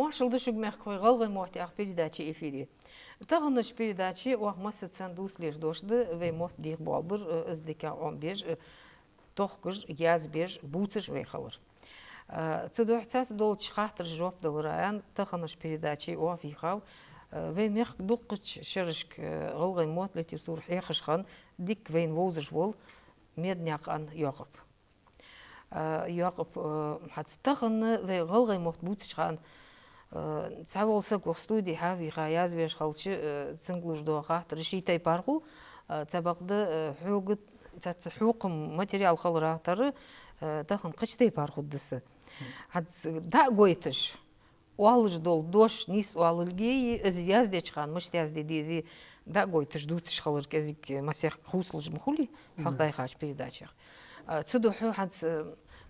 Машалды шугмях койгалгы мохтяк передачи эфире. Тағыныш передачи уақмасы цандуслер дошды вей мохт дих балбыр издека 15 тоқкыш язбеж буцыш вейхалыр. Цудухцас дол чхахтыр жоп дылыраян тағыныш передачи уақвихав вей мех дуқыч шырышк ғылғай мохт летирсур хейхышхан дик вейн возыш бол медняқан Яқып. Яқып хацтағыны вей ғылғай мохт буцышхан Цаволса гостуди хави хаяз беш халчы цинглуждо хахтыр шитай паргул цабагды хугыт цац хукм материал халрахтары дахын кычтай паргудысы. Хац да гойтыш. Уалыш дол дош нис уалылгей из язде чхан мыш язде дези да гойтыш дутыш халыр кезик масех хуслыж мхули хахтай хаш передачах. Цуду ху хац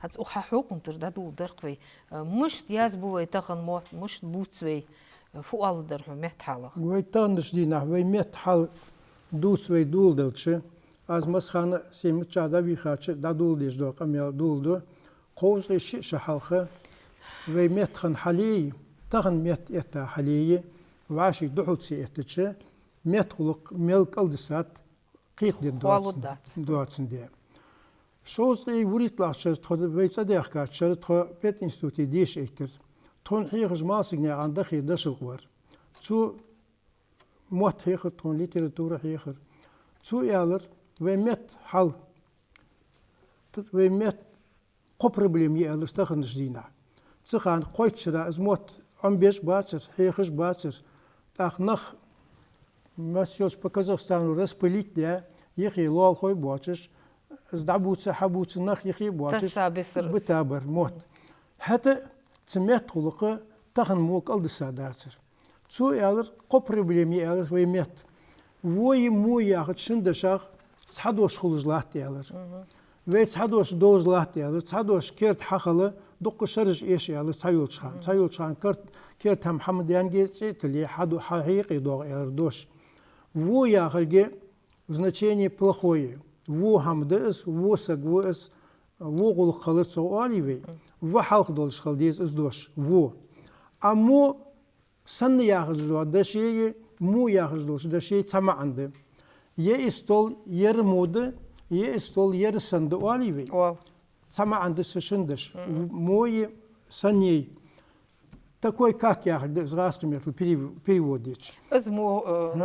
هات أخا حقن تردادو درقوي مش دياز بوي تخن موت مش بوتسوي فوق على درهم مت حاله. وي تاندش دي نحوي مت حال دوسوي دول دلتش از مسخان سيمت جادا بيخاتش دا دول ديش دو قميال دول دو قوز غيش شحالخه وي مت خن حالي تخن مت إتا حالي وعاشي دحوت سي إتتش مت خلق ملك الدسات قيق دي دواتسن دي. Шоузгий вуритлахчер тход вейцадяхкачер тхо пет институти диш эктер. Тон хигж масигне андахи дашылгвар. Цу мот хигр тон литература хигр. Цу ялыр вемет хал. Тут вемет ко проблем ялыр стахындыш дина. Цыхан койчыра из мот амбеш бачер хигж бачер. Так нах масьёс по Казахстану распылить да ехи лол хой бачеш. زدعبوت حبوت النخ يخي بواتش بتابر موت حتى سمعت خلقه تخن موك ألد الساداتر سو يالر قو بريبليمي يالر ويميت وي مو ياخد شندشاخ تحدوش خلج لات يالر وي تحدوش دوز لات يالر تحدوش كيرت حخله دق شرج ايش يالر تايول شان كيرت محمد يانجي تلي حدو حقيقي دوغ يالر دوش وو ياخلجي в значении плохое وو همدس وو سگوس وو قل خلص سوالی وی وو حلق دولش خلدیز از دوش وو امو سن یاخز دو دشی مو یاخز دوش دشی تما عنده یه استول یر موده یه استول یر سند والی وی تما عنده سشندش موی سنی такой как я згастумет переводить ازمو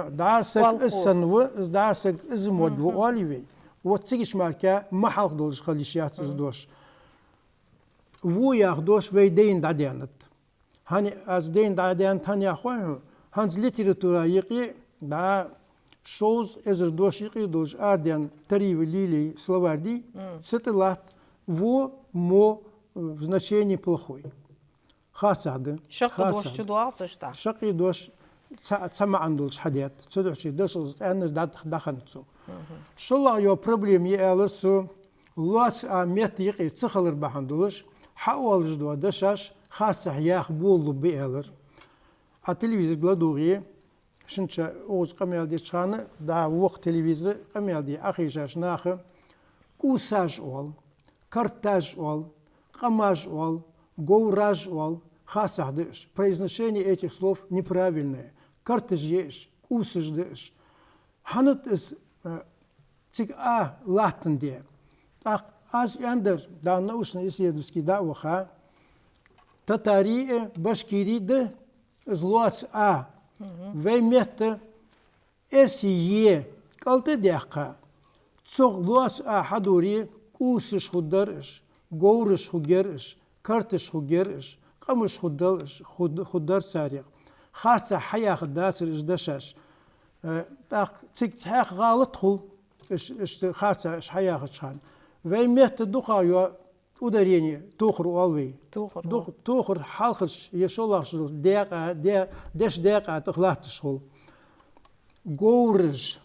دارسك السنو دارسك ازمو دو والی вот цигиш марка махал долж халишият здош ву яхдош вейдейн дадянат hani az deyn dadayan tanya khoy hans literatura yiqi da shows ezer dosh yiqi dosh ardian три лили словарди цитылат ву мо в значении плохой хасады шақи дош чудуалцы шта шақи дош цама андулш хадят цудуши дошл энер даханцу شلا يو problem يالسو لاس ميت يقي تخلر بحندولش حاول جدوا دشاش خاصة ياخ بولو بيالر التلفزيون غلادوغي شنشا اوز قميال دي تشانا دا وقت تلفزيون قميال دي اخي جاش ناخ كوساج اول كارتاج اول قماج اول гоураж اول خاصة دش произношение этих слов неправильное картежеш кусаж деш ханат is цик латен де так аз яндер да научно исследовательский да уха татари башкири де злоц веймет эсие калте дяха цог лоц хадури кусыш хударыш гоурыш хугерыш картыш хугерыш قمش خدار سارق خاصة حياة خداسر إجدشاش так цик цах غلط خل إش خاصة إش حياة خشان ويميت دخا يو ударение تخر والوي تخر حالخش يشولاش دقيقة دش دقيقة تخلات شغل جورج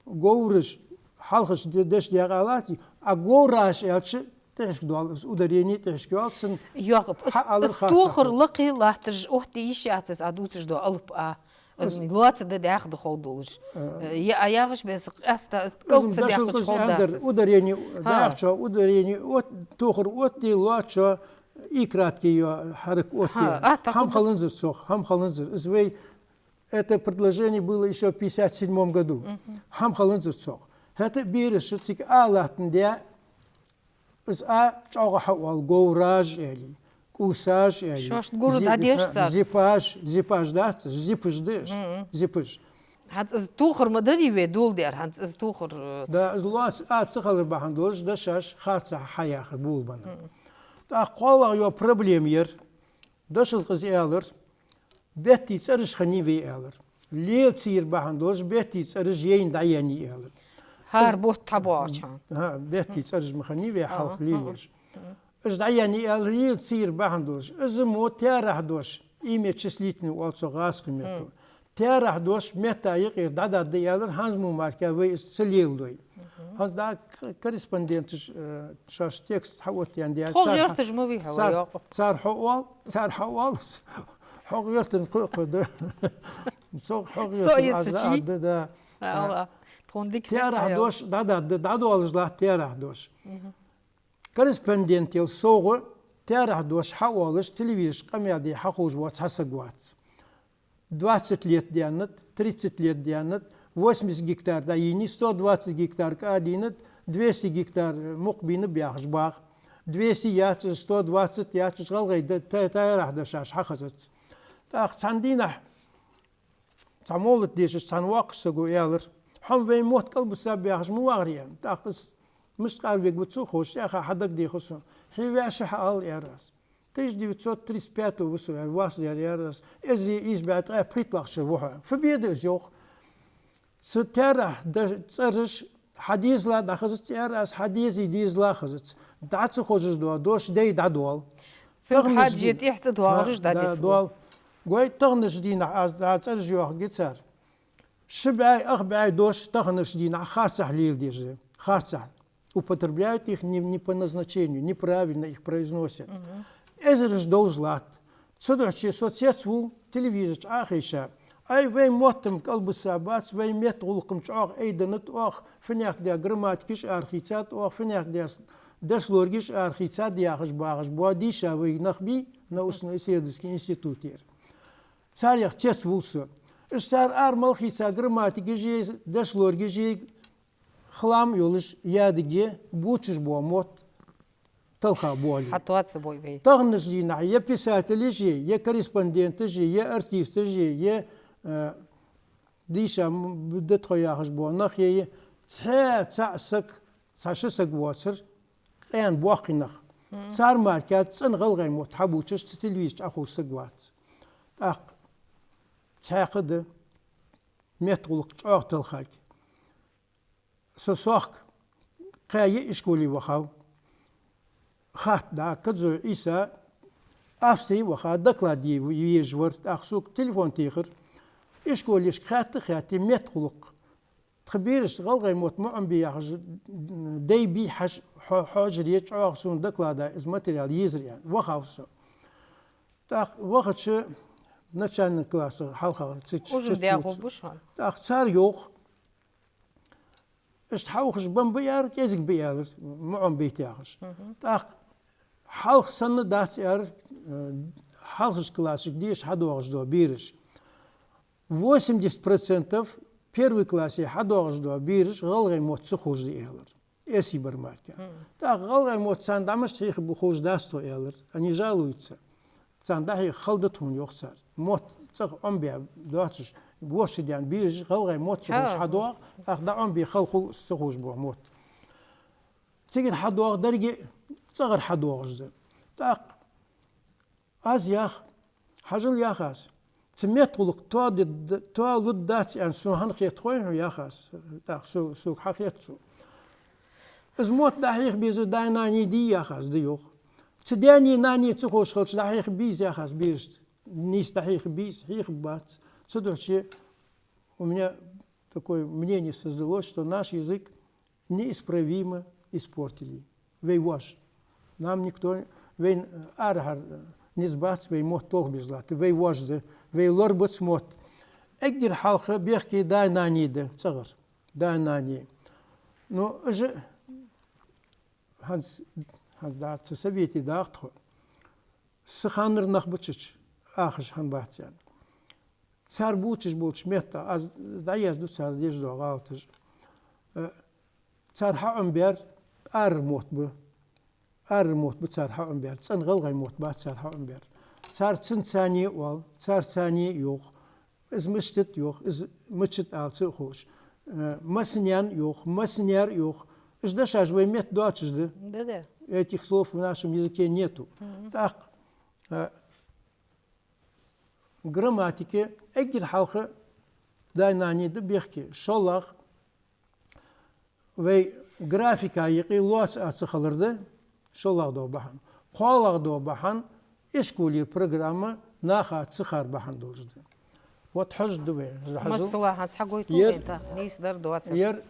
جورج حالخش دش دقيقة لاتي أجوراش ياتش تحشك دوال ударение تحشك يالسن ياقب تخر لقي لاتج أختي يشاتس أدوتش دو ألب لوات ده داخل خودولش يا أياغش بس أستا قلت داخل خودات ударение داخل ударение от تخر от دي لاتش икратки ее харак хам халынзыр сох, хам халынзыр. Извей, это предложение было еще в 1957 году. Хам халынзыр сох. Это бириш, цик алатн де, из чага хавал гоураж или кусаж или. Шош город одежда. Зипаж, да, зипаж деш, зипаж. Ханс из тухер мадери ведул дер, ханс из тухер. Да, злоас цихалыр бахандолж, да шаш харца хаяхыр булбана. Да қола yo проблем ер, дошыл қыз әлір, бетті царыш ханиве әлір. Лел цир бахандолж, бетті царыш ейн даяни әлір. Har bort tabacan. Бетті царыш маханиве халқ лилеш. Из даяни әлір, лел цир бахандолж, из мо тярах дош, имя числительный олцо ғасқы мету. Тярах дош метайық ер дадады әлір, ханзму марка вей цилел дой. Hans daar correspondent zoals tekst houdt en die Gewoon is mooi hoor. Zar hawal, hoort een koekje. Zo hoort de. Allah, gewoon dik. Tera dos, dat alles laat tera dos. Correspondent il sogo, tera dos hawal is televisie kamera die hakoos wat hasagwats. 20 лет дианат, 30 лет дианат. 80 гектар дайини, 120 гектар кадинат, 200 гектар мукбины бяхшбах, 200 ячы, 120 ячы шгалгайды тайрахда шаш хахазыц. Так цандина самолет дешиш цанвақсы гуялыр. Хам вей мот калбыса бяхш муагриян. Так мышқарвек бутсу хош, яха хадак дехусу. Хивяши хаал ярас. 1935 высу ярвас ярас. Эзри избят притлахши вуха. Фабеды зёх. سترى تصرش حديث لا دخلت تيراس حديث يديز لا خزت دعت خوجز دوش دي دادوال سن حاجة تحت دوارش دادوال قوي تغنش دينا تصرش يوخ جتسار شبعي أخبعي دوش تغنش دينا خاصة حليل дежи خاصة употребляют их не по назначению, неправильно их произносят. Эзерш доузлат. Цудочи соцсетвул телевизор ахиша. Ай вей мотом колбасабац, вей мет улком чах, эйденет ох, фенях де грамматикиш архицат ох, фенях де дешлоргиш архицат яхаш багаш, буадиша вей нахби на исследовательский институтер. Царях чес вулсу. Ишсар армалхица грамматикиш дешлоргиш хлам юлиш ядиге бучиш буамот талха буали. Хатуат собой вей. Тагнеш дина, я писатель же, я корреспондент же, я артист же, я ديشا بدت خياخش بو نخي تسك تسك واسر قيان بواقي نخ صار ماركات سنغل غير متحبوتش تلفزيون اخو سقوات اق تاخد متغلق تعطل الخلق سوسوخ قاي اشكولي وخاو خات دا كدزو عيسى افسي وخا دكلا دي يجور اخسوك تليفون تيخر إشكوليش خاتي متخلق تخبيرش غلغي موت معن بياخش دي بي حاجر يتعاق سون دكلا دا إز ماتريال يزر يعني وخاوسو تاخ وقتش نتشان كلاس حلقة وجن دياغو بوشان تاخ صار يوخ اشتحوخش بمبيار كيزك بيار معن بيتياخش تاخ حلق سنة دات يار حلقش كلاسك ديش حدوغش دو بيرش 80% первой классе хадождо бирж галгай мот сухожди элер. Эси бармарка. Так галгай мот сандамаш их бухождасто элер. Они жалуются. Сандахи халдатун йохсар. Мот цах амбия датш бошидян бирж галгай мот сухож хадог. Так да амби халху сухож бу мот. Тигин хадог дарги цагар хадожды. Так азях хажыл яхас. سميتقولك توالد دات أن سوهن خيط خوين يا خاص تاخ سو حقيقة سو إزموت دحيح بيز دايناني دي يا خاص ديوخ تداني ناني تخوش خلش دحيح بيز يا خاص بيز نيس دحيح بيز حيح бат цедочи у меня такое мнение создалось, что наш язык неисправимо испортили. Вей ваш нам никто вей аргар نسبات في موت طول بيزلات في وجده في لربط موت أقدر حلقة بيحكي دايناني ده صغر دايناني نو أجا هنس دات سويتي داخل Сханр нахбучич, ахш хан бахтян. Цар бучиш булч мета, аз да езду цар дежду галтыш. Цар хаамбер ар мотбу. Ар мотбу цар хаамбер. Цан гылгай мотба цар хаамбер. Цар цын цани вал, цар цани yok. Из мыштет yok, из мычет алцы хош. Маснян yok, масняр yok. Жда шажвай мет дуачжды. Да-да. Этих слов в нашем языке нету. Так, грамматике эгер халқы дайнаниды бехке шолақ вей графика еқи луас ацықалырды шолақ до бахан. Қолақ до бахан ишкулир программа наха цихар бахан должды. Вот хажды вей. Массалаха цхагой тугента. Нис дар дуаца. Ер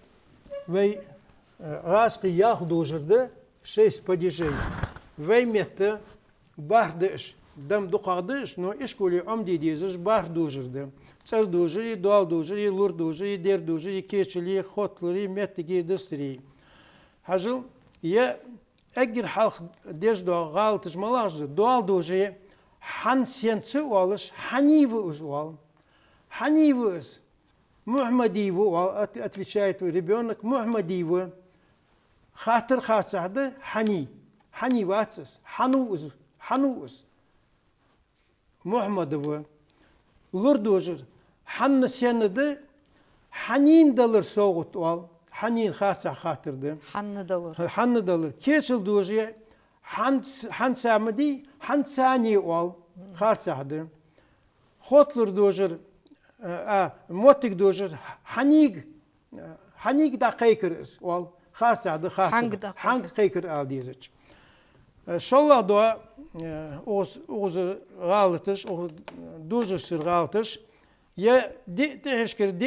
вей ғасқи яқ должды 6 падежей. Вей метті бахдыш. Дам дұқағдыш, но ишкули омдидезіш бар должды. Цар должды, дуал должды, лур должды, дер должды, кешили, хотлыри, меттіге дыстыри. Хажыл, я эгер халқ дежду ғалтыш малажды, дуал должды, хан сенцы уалыш, ханивы үз уал. Ханивы үз. Мухмадивы уал, отвечает ребенок, Мухмадивы. Хатыр хасады, хани. Ханивацыз, хану үз, хану үз. Muhammad'ı lurdujur hanna senede hanin dalır soğut ol hanin xasa xatırdı hanna dalır kesil duje han samedi han sani ol xarsadı xotlur dujur motik dujur hanig da qaykır ol xarsadı xatır hang qaykır al diyecek Şolla doğa oğuz galitış, duzuştur galitış. Ya teşkir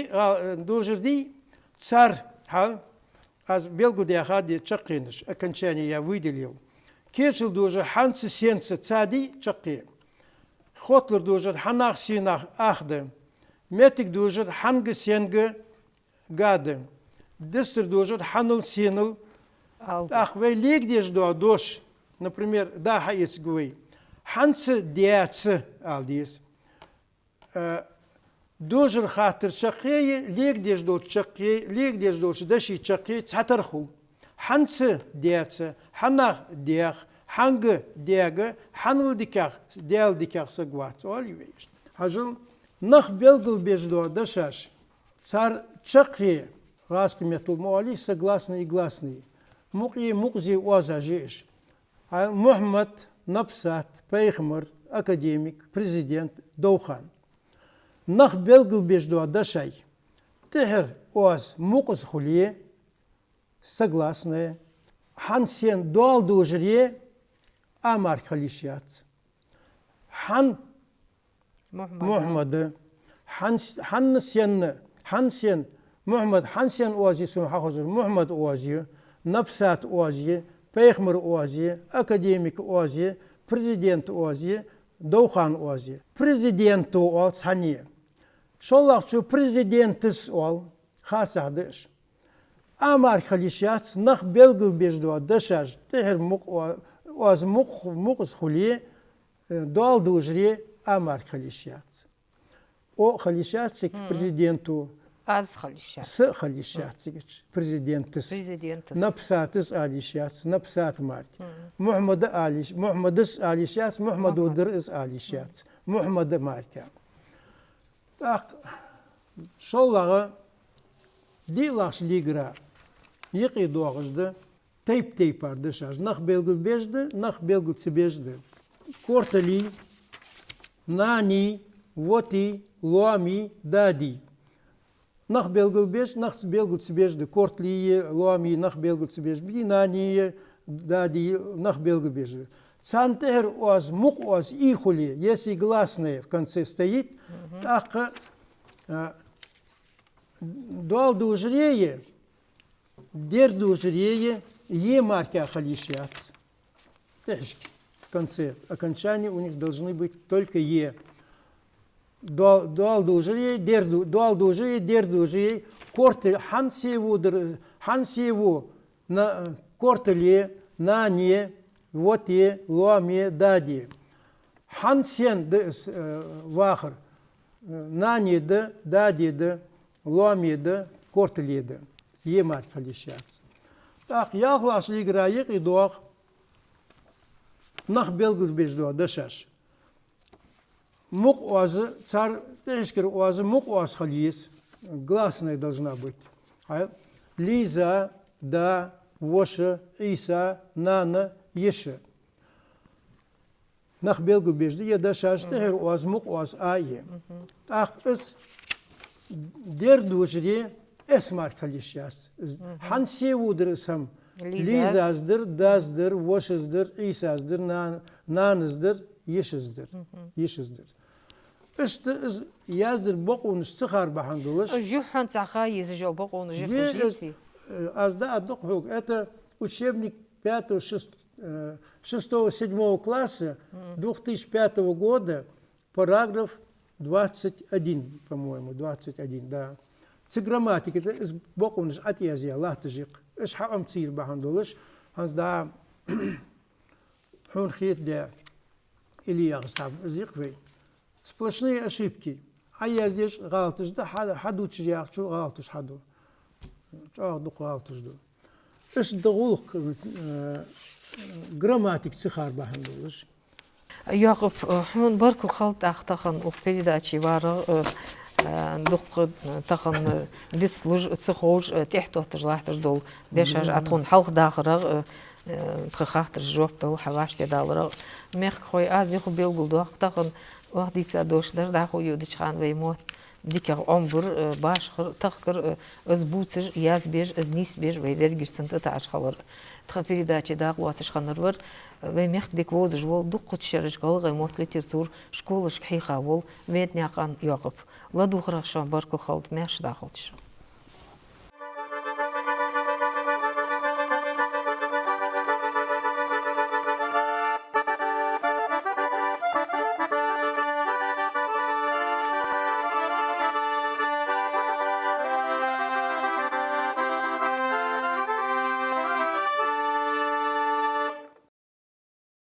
duzur di цар hal az Belgrad'a hadi çakınış. Окончание выделил. Keçil duzur hansı sense çadi çakı. Xotlar duzur hanaq sinaq axdı. Metik duzur hangi senge gadı. Distr duzur hanıl sinil. Ах ve ligdiş doğa doş. Например, да, хаец гуй. Ханцы диацы алдис. Дожер хатыр чакие, легдеш дол чакие, легдеш дол даши чакие, цатархул. Ханцы диацы, ханах диах, хангы диагы, хангыл диках, диал диках сагват. Оливейш. Хажыл, нах белгл беждо дашаш. Цар чакие, раски метл моали, согласный и гласный. Муки мукзи уазажеш. Мухаммад Напсат, Пейхмар, академик, президент Доухан. Нах белгл бежду адашай. Техер оаз мукус хулие, согласные. Хан сен дуал дужрие, амар халишят. Хан Мухаммад, хан сен, Мухаммад, хан сен оази сумхахузур, Мухаммад оази, Напсат оази, Пейхмар оази, академик оази, президент оази, Доухан оази. Президент оал сани. Шоллахчу президентис оал хасадыш. Амар халишац нах белгл бежду дашаж. Техер мук оаз мукус хулие, дуал дужри амар халишац. О халишац президенту. Az халишац. С халишац, президентис. Напсатис алишац, напсат марк. Мухаммадис алишац, Мухаммадудыр из алишац. Мухаммад марка. Так, шоллағы дилаш лигра. Еқи доғызды, тейп арды шаж. Нах белгіл бежді, нах белгіл цебежді. Кортали, нани, воти, луами, дади. Нах белгіл беж, нах белгіл цебежді. Кортлие, луами, нах белгіл цебежді. Нани, дади, нах белгіл бежді. Цантер оаз, мук оаз, ихули, если гласные в конце стоит, так дуал дужрее, дер дужрее, е марка халишат. В конце окончания у них должны быть только е. Дуал дужрее, дер дужрее, корты хансеву на кортеле, на не, вот е, луаме, дади. хан сен вахыр нанеді, дадеді, ломеді, кортіледі. Емар қалешияц. Так, яғлашы играйық идуақ нах белгіз беждуа дышаш. Мук уазы, царь тешкер уазы мук уаз халиес. Гласная должна быть. Лиза, да, воша, иса, нана, еши. Нах белгіз бежді, едашаш, техер уаз мук уаз айе. Так, іс дердушри esmar kalişyas. Han sevudыр sam. Lizazdır, dazdır, voşızdır, isazdır, nanızdır, yeşizdir. Yeşizdir. İşte yazdır bokunuş çıkar bahandılış. Juhan цахаиз jo bokunuş jixujitsi. Azda adlık huk. Это учебник 6-7 класса 2005 года, параграф 21, по-моему, 21, да. Це граматика, це бокунж атязія, лахтажик. Иш хакам цир бахандолыш, ханс да хун хит да или ягсаб зиквей. Сплошные ошибки. А я здесь галтыш да хаду чиях, чу галтыш хаду. Чу галтыш ду. Иш дагулк грамматик цихар бахандолыш. Яқып, хун барку халт ахтахан ух передачи вара دوق تخن ديسلوج تسخوج تحت وتجلاحتج دول ديشاج أتخون حلق داخرة تخاطر جواب دول حواش تدالرة ميخ خوي أزيخو بيلقول دوق تخن واحد يسادوش در داخو يودش خان ويموت ديكر عمر باشخر تخكر أزبوتج ياز بيج أزنيس بيج ويدرجش سنت تعش خبر تخبري داتش داخ واتش خنرور ويميخ ديك ووزج وول دوق تشرج قال غيموت لترتور شكولش حيخا وول ويد ناقان يعقب لا دوخرا شان باركو خالد ماش داخلش